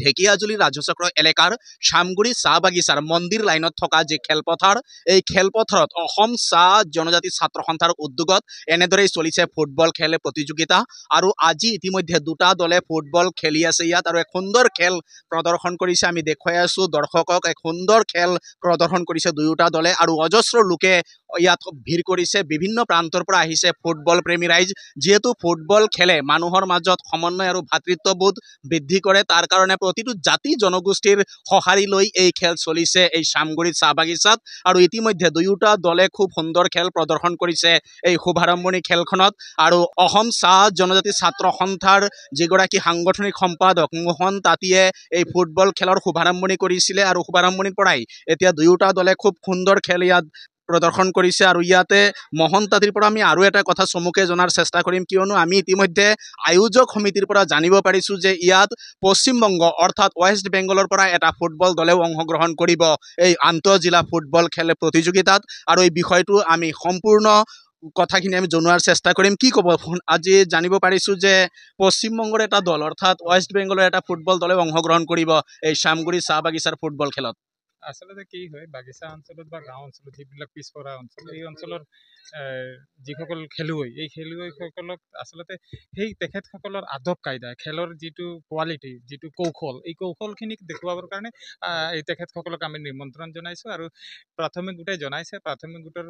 ঢেকিয়াজুলি ৰাজচক্ৰ এলেকাৰ শামগুৰি চাহ বাগিচাৰ মন্দিৰ লাইনত থকা যি খেলপথাৰ এই খেলপথাৰত অসম চাহ জনজাতি ছাত্ৰ সন্থাৰ উদ্যোগত এনেদৰেই চলিছে ফুটবল খেল প্ৰতিযোগিতা আৰু আজি ইতিমধ্যে দুটা দলে ফুটবল খেলি আছে ইয়াত আৰু এক সুন্দৰ খেল প্ৰদৰ্শন কৰিছে আমি দেখুৱাই আছো দৰ্শকক এক সুন্দৰ খেল প্ৰদৰ্শন কৰিছে দুয়োটা দলে আৰু অজস্ৰ লোকে ইয়াত ভিৰ কৰিছে বিভিন্ন প্ৰান্তৰ পৰা আহিছে ফুটবল প্ৰেমী ৰাইজ যেহেতু ফুটবল খেলে মানুহৰ মাজত সমন্বয় আৰু ভাতৃত্ববোধ বৃদ্ধি কৰে তাৰ কাৰণে প্ৰতিটো জাতি জনগোষ্ঠীৰ সঁহাৰি লৈ এই খেল চলিছে এই শামগুৰিত চাহ বাগিচাত আৰু ইতিমধ্যে দুয়োটা দলে খুব সুন্দৰ খেল প্ৰদৰ্শন কৰিছে এই শুভাৰম্ভণি খেলখনত আৰু অসম চাহ জনজাতি ছাত্ৰ সন্থাৰ যিগৰাকী সাংগঠনিক সম্পাদক মোহন তাঁতীয়ে এই ফুটবল খেলৰ শুভাৰম্ভণি কৰিছিলে আৰু শুভাৰম্ভণিৰ পৰাই এতিয়া দুয়োটা দলে খুব সুন্দৰ খেল ইয়াত প্ৰদৰ্শন কৰিছে আৰু ইয়াতে মোহন তাঁতীৰ পৰা আমি আৰু এটা কথা চমুকে জনাৰ চেষ্টা কৰিম কিয়নো আমি ইতিমধ্যে আয়োজক সমিতিৰ পৰা জানিব পাৰিছো যে ইয়াত পশ্চিমবংগ অৰ্থাৎ ৱেষ্ট বেংগলৰ পৰা এটা ফুটবল দলেও অংশগ্ৰহণ কৰিব এই আন্তঃজিলা ফুটবল খেল প্ৰতিযোগিতাত আৰু এই বিষয়টো আমি সম্পূৰ্ণ কথাখিনি আমি জনোৱাৰ চেষ্টা কৰিম কি ক'ব আজি জানিব পাৰিছো যে পশ্চিমবংগৰ এটা দল অৰ্থাৎ ৱেষ্ট বেংগলৰ এটা ফুটবল দলেও অংশগ্ৰহণ কৰিব এই শামগুৰি চাহ বাগিচাৰ ফুটবল খেলত আচলতে কি হয় বাগিচা অঞ্চলত বা গাঁও অঞ্চলত যিবিলাক পিছপৰা অঞ্চল এই অঞ্চলৰ যিসকল খেলুৱৈ এই খেলুৱৈসকলক আচলতে সেই তেখেতসকলৰ আদব কায়দা খেলৰ যিটো কোৱালিটি যিটো কৌশল এই কৌশলখিনিক দেখুৱাবৰ কাৰণে এই তেখেতসকলক আমি নিমন্ত্ৰণ জনাইছোঁ আৰু প্ৰাথমিক গোটে জনাইছে প্ৰাথমিক গোটৰ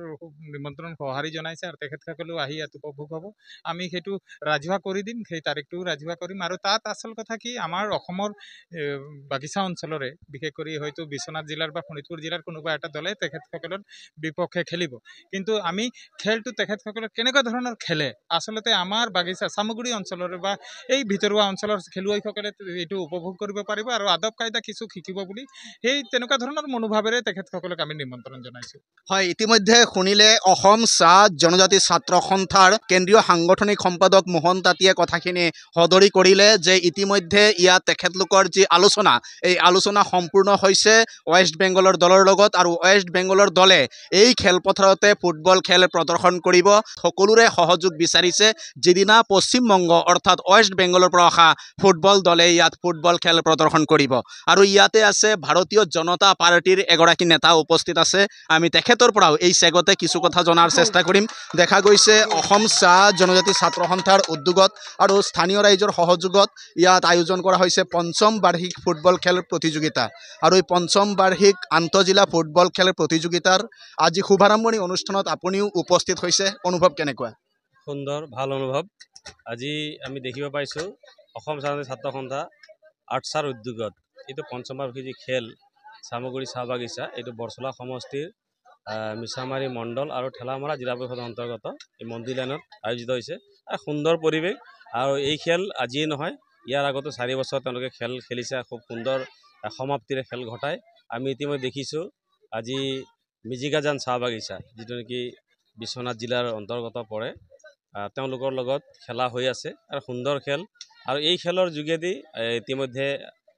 নিমন্ত্ৰণ সঁহাৰি জনাইছে আৰু তেখেতসকলেও আহি ইয়াত উপভোগ হ'ব আমি সেইটো ৰাজহুৱা কৰি দিম সেই তাৰিখটোও ৰাজহুৱা কৰিম আৰু তাত আচল কথা কি আমাৰ অসমৰ বাগিচা অঞ্চলৰে বিশেষ কৰি হয়তো বিশ্বনাথ জিলাৰ বা শোণিতপুৰ জিলাৰ কোনোবা এটা দলে তেখেতসকলৰ বিপক্ষে খেলিব কিন্তু আমি খেলটো তেখেতসকলে কেনেকুৱা ধৰণৰ খেলে আচলতে আমাৰ বাগিচা চামগুৰি অঞ্চলৰে বা এই ভিতৰুৱা অঞ্চলৰ খেলুৱৈসকলে এইটো উপভোগ কৰিব পাৰিব আৰু আদব কায়দা কিছু শিকিব বুলি সেই তেনেকুৱা ধৰণৰ মনোভাৱেৰে তেখেতসকলক আমি নিমন্ত্ৰণ জনাইছোঁ হয় ইতিমধ্যে শুনিলে অসম চাহ জনজাতি ছাত্ৰ সন্থাৰ কেন্দ্ৰীয় সাংগঠনিক সম্পাদক মোহন তাঁতীয়ে কথাখিনি সদৰি কৰিলে যে ইতিমধ্যে ইয়াত তেখেতলোকৰ যি আলোচনা এই আলোচনা সম্পূৰ্ণ হৈছে ৱেষ্ট বেংগলৰ দলৰ লগত আৰু ৱেষ্ট বেংগলৰ দলে এই খেলপথাৰতে ফুটবল খেল প্ৰদৰ্শন কৰিব সকলোৰে সহযোগ বিচাৰিছে যিদিনা পশ্চিমবংগ অৰ্থাৎ ৱেষ্ট বেংগলৰ পৰা অহা ফুটবল দলে ইয়াত ফুটবল খেল প্ৰদৰ্শন কৰিব আৰু ইয়াতে আছে ভাৰতীয় জনতা পাৰ্টিৰ এগৰাকী নেতা উপস্থিত আছে আমি তেখেতৰ পৰাও এই চেগতে কিছু কথা জনাৰ চেষ্টা কৰিম দেখা গৈছে অসম চাহ জনজাতি ছাত্ৰ সন্থাৰ উদ্যোগত আৰু স্থানীয় ৰাইজৰ সহযোগত ইয়াত আয়োজন কৰা হৈছে পঞ্চম বাৰ্ষিক ফুটবল খেল প্ৰতিযোগিতা আৰু এই পঞ্চম বাৰ্ষিক আন্তঃজিলা ফুটবল খেল প্ৰতিযোগিতাৰ আজি শুভাৰম্ভণি অনুষ্ঠানত আপুনিও উপস্থিত হৈছে অনুভৱ কেনেকুৱা সুন্দৰ ভাল অনুভৱ আজি আমি দেখিব পাইছোঁ অসম জনজাতি ছাত্ৰ সন্থা আৰ্টছাৰ উদ্যোগত এইটো পঞ্চম বাৰ্ষিক যি খেল চামগুৰি চাহ বাগিচা এইটো বৰচলা সমষ্টিৰ মিছামাৰী মণ্ডল আৰু ঠেলামৰা জিলা পৰিষদৰ অন্তৰ্গত এই মন্দিৰ লাইনত আয়োজিত হৈছে সুন্দৰ পৰিৱেশ আৰু এই খেল আজিয়ে নহয় ইয়াৰ আগতো 4 বছৰ তেওঁলোকে খেল খেলিছে খুব সুন্দৰ সমাপ্তিৰে খেল ঘটায় আমি ইতিমধ্যে দেখিছোঁ আজি মিজিকাজান চাহ বাগিচা যিটো নেকি বিশ্বনাথ জিলাৰ অন্তৰ্গত পৰে তেওঁলোকৰ লগত খেলা হৈ আছে আৰু সুন্দৰ খেল আৰু এই খেলৰ যোগেদি ইতিমধ্যে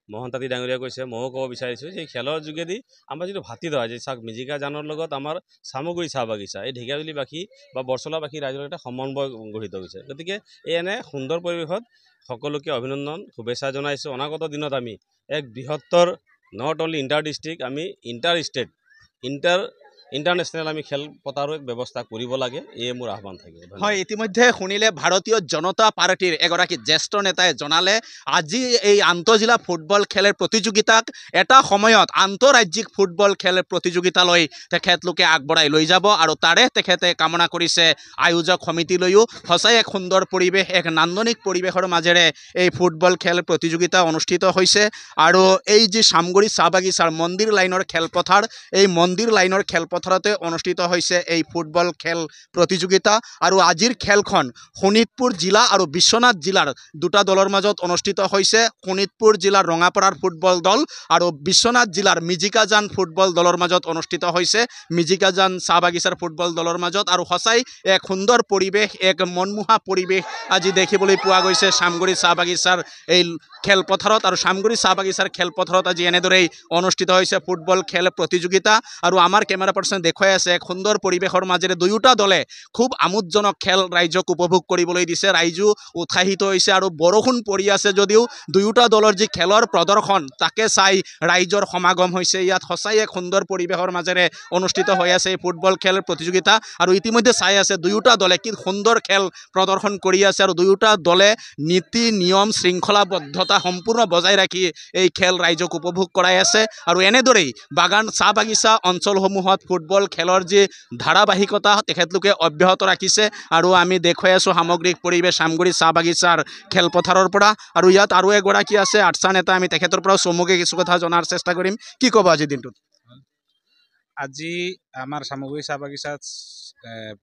মোহন তাঁতী ডাঙৰীয়া কৈছে ময়ো ক'ব বিচাৰিছোঁ যে এই খেলৰ যোগেদি আমাৰ যিটো ভাতৃত্ব যে চাওক মিজিকাজানৰ লগত আমাৰ চামগুৰি চাহ বাগিচা এই ঢেকিয়াজুলিবাসী বা বৰচলাবাসী ৰাইজৰ এটা সমন্বয় গঢ়িত হৈছে গতিকে এই এনে সুন্দৰ পৰিৱেশত সকলোকে অভিনন্দন শুভেচ্ছা জনাইছোঁ অনাগত দিনত আমি এক বৃহত্তৰ নট অনলি ইণ্টাৰ ডিষ্ট্ৰিক্ট আমি ইণ্টাৰ ষ্টেট ইণ্টাৰনেশ্যনেল আমি খেল পতাৰো ব্যৱস্থা কৰিব লাগে এয়ে মোৰ আহ্বান থাকিব হয় ইতিমধ্যে শুনিলে ভাৰতীয় জনতা পাৰ্টিৰ এগৰাকী জ্যেষ্ঠ নেতাই জনালে আজি এই আন্তঃজিলা ফুটবল খেলৰ প্ৰতিযোগিতাক এটা সময়ত আন্তঃৰাজ্যিক ফুটবল খেল প্ৰতিযোগিতালৈ তেখেতলোকে আগবঢ়াই লৈ যাব আৰু তাৰে তেখেতে কামনা কৰিছে আয়োজক সমিতিলৈও সঁচাই এক সুন্দৰ পৰিৱেশ এক নান্দনিক পৰিৱেশৰ মাজেৰে এই ফুটবল খেল প্ৰতিযোগিতা অনুষ্ঠিত হৈছে আৰু এই যি শামগুৰি চাহ বাগিচাৰ মন্দিৰ লাইনৰ খেলপথাৰ এই মন্দিৰ লাইনৰ খেলপথাৰতে অনুষ্ঠিত হৈছে এই ফুটবল খেল প্ৰতিযোগিতা আৰু আজিৰ খেলখন শোণিতপুৰ জিলা আৰু বিশ্বনাথ জিলাৰ দুটা দলৰ মাজত অনুষ্ঠিত হৈছে শোণিতপুৰ জিলাৰ ৰঙাপাৰাৰ ফুটবল দল আৰু বিশ্বনাথ জিলাৰ মিজিকাজান ফুটবল দলৰ মাজত অনুষ্ঠিত হৈছে মিজিকাজান চাহ বাগিচাৰ ফুটবল দলৰ মাজত আৰু সঁচাই এক সুন্দৰ পৰিৱেশ এক মনমোহা পৰিৱেশ আজি দেখিবলৈ পোৱা গৈছে শামগুৰি চাহ বাগিচাৰ এই খেলপথাৰত আৰু শামগুৰি চাহ বাগিচাৰ খেলপথাৰত আজি এনেদৰেই অনুষ্ঠিত হৈছে ফুটবল খেল প্ৰতিযোগিতা আৰু আমাৰ কেমেৰা দৰ্শনে দেখুৱাই আছে এক সুন্দৰ পৰিৱেশৰ মাজেৰে দুয়োটা দলে খুব আমোদজনক খেল ৰাইজক উপভোগ কৰিবলৈ দিছে ৰাইজো উৎসাহিত হৈছে আৰু বৰষুণ পৰি আছে যদিও দুয়োটা দলৰ যি খেলৰ প্ৰদৰ্শন তাকে চাই ৰাইজৰ সমাগম হৈছে ইয়াত সঁচাই এক সুন্দৰ পৰিৱেশৰ মাজেৰে অনুষ্ঠিত হৈ আছে এই ফুটবল খেল প্ৰতিযোগিতা আৰু ইতিমধ্যে চাই আছে দুয়োটা দলে কি সুন্দৰ খেল প্ৰদৰ্শন কৰি আছে আৰু দুয়োটা দলে নীতি নিয়ম শৃংখলাবদ্ধতা সম্পূৰ্ণ বজাই ৰাখি এই খেল ৰাইজক উপভোগ কৰাই আছে আৰু এনেদৰেই বাগান চাহ বাগিচা অঞ্চলসমূহত ফুটবল খেলৰ যি ধাৰাবাহিকতা তেখেতলোকে অব্যাহত ৰাখিছে আৰু আমি দেখুৱাই আছোঁ সামগ্ৰিক পৰিৱেশ চামগুৰি চাহ বাগিচাৰ খেলপথাৰৰ পৰা আৰু ইয়াত আৰু এগৰাকী আছে আৰ্টছা নেতা আমি তেখেতৰ পৰাও চমুকৈ কিছু কথা জনাৰ চেষ্টা কৰিম কি ক'ব আজিৰ দিনটোত আজি আমাৰ চামগুৰি চাহ বাগিচাত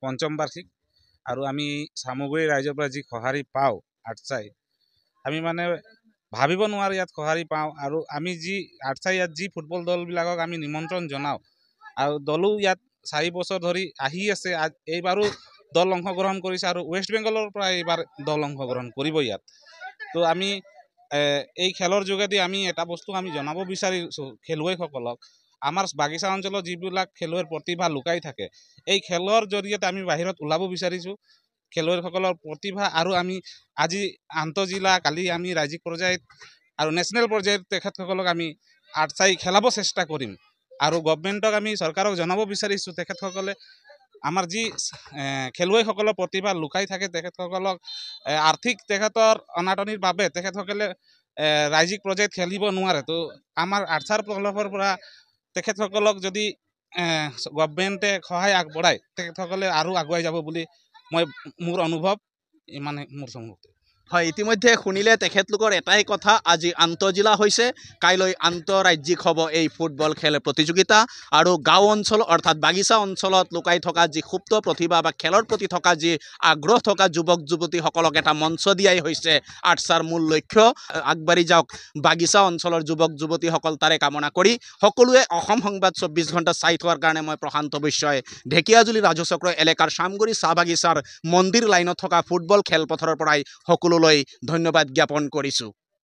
পঞ্চম বাৰ্ষিক আৰু আমি চামগুৰি ৰাইজৰ পৰা যি সঁহাৰি পাওঁ আৰ্টছাই আমি মানে ভাবিব নোৱাৰোঁ ইয়াত সঁহাৰি পাওঁ আৰু আমি যি আৰ্টছাই ইয়াত যি ফুটবল দলবিলাকক আমি নিমন্ত্ৰণ জনাওঁ আৰু দলো ইয়াত 4 বছৰ ধৰি আহি আছে এইবাৰো দল অংশগ্ৰহণ কৰিছে আৰু ৱেষ্ট বেংগলৰ পৰা এইবাৰ দল অংশগ্ৰহণ কৰিব ইয়াত তো আমি এই খেলৰ যোগেদি আমি এটা বস্তু আমি জনাব বিচাৰিছোঁ খেলুৱৈসকলক আমাৰ বাগিচা অঞ্চলত যিবিলাক খেলুৱৈৰ প্ৰতিভা লুকাই থাকে এই খেলৰ জৰিয়তে আমি বাহিৰত ওলাব বিচাৰিছোঁ খেলুৱৈসকলৰ প্ৰতিভা আৰু আমি আজি আন্তঃজিলা কালি আমি ৰাজ্যিক পৰ্যায়ত আৰু নেশ্যনেল পৰ্যায়ত তেখেতসকলক আমি আৰ্টছাই খেলাব চেষ্টা কৰিম আৰু গভৰ্ণমেণ্টক আমি চৰকাৰক জনাব বিচাৰিছোঁ তেখেতসকলে আমাৰ যি খেলুৱৈসকলৰ প্ৰতিভা লুকাই থাকে তেখেতসকলক আৰ্থিক তেখেতৰ অনাটনিৰ বাবে তেখেতসকলে ৰাজ্যিক পৰ্যায়ত খেলিব নোৱাৰে তো আমাৰ আৰ্টছাৰ তৰফৰ পৰা তেখেতসকলক যদি গভৰ্ণমেণ্টে সহায় আগবঢ়ায় তেখেতসকলে আৰু আগুৱাই যাব বুলি মই মোৰ অনুভৱ ইমানে মোৰ সম্মুখতে হয় ইতিমধ্যে শুনিলে তেখেতলোকৰ এটাই কথা আজি আন্তঃজিলা হৈছে কাইলৈ আন্তঃৰাজ্যিক হ'ব এই ফুটবল খেল প্ৰতিযোগিতা আৰু গাঁও অঞ্চল অৰ্থাৎ বাগিচা অঞ্চলত লুকাই থকা যি সুপ্ত প্ৰতিভা বা খেলৰ প্ৰতি থকা যি আগ্ৰহ থকা যুৱক যুৱতীসকলক এটা মঞ্চ দিয়াই হৈছে আৰ্টছাৰ মূল লক্ষ্য আগবাঢ়ি যাওক বাগিচা অঞ্চলৰ যুৱক যুৱতীসকল তাৰে কামনা কৰি সকলোৱে অসম সংবাদ 24 ঘণ্টা চাই থোৱাৰ কাৰণে মই প্ৰশান্ত বৈশ্যই ঢেকিয়াজুলি ৰাজচক্ৰ এলেকাৰ চামগুৰি চাহ বাগিচাৰ মন্দিৰ লাইনত থকা ফুটবল খেলপথাৰৰ পৰাই সকলোলৈ ধন্যবাদ জ্ঞাপন কৰিছোঁ।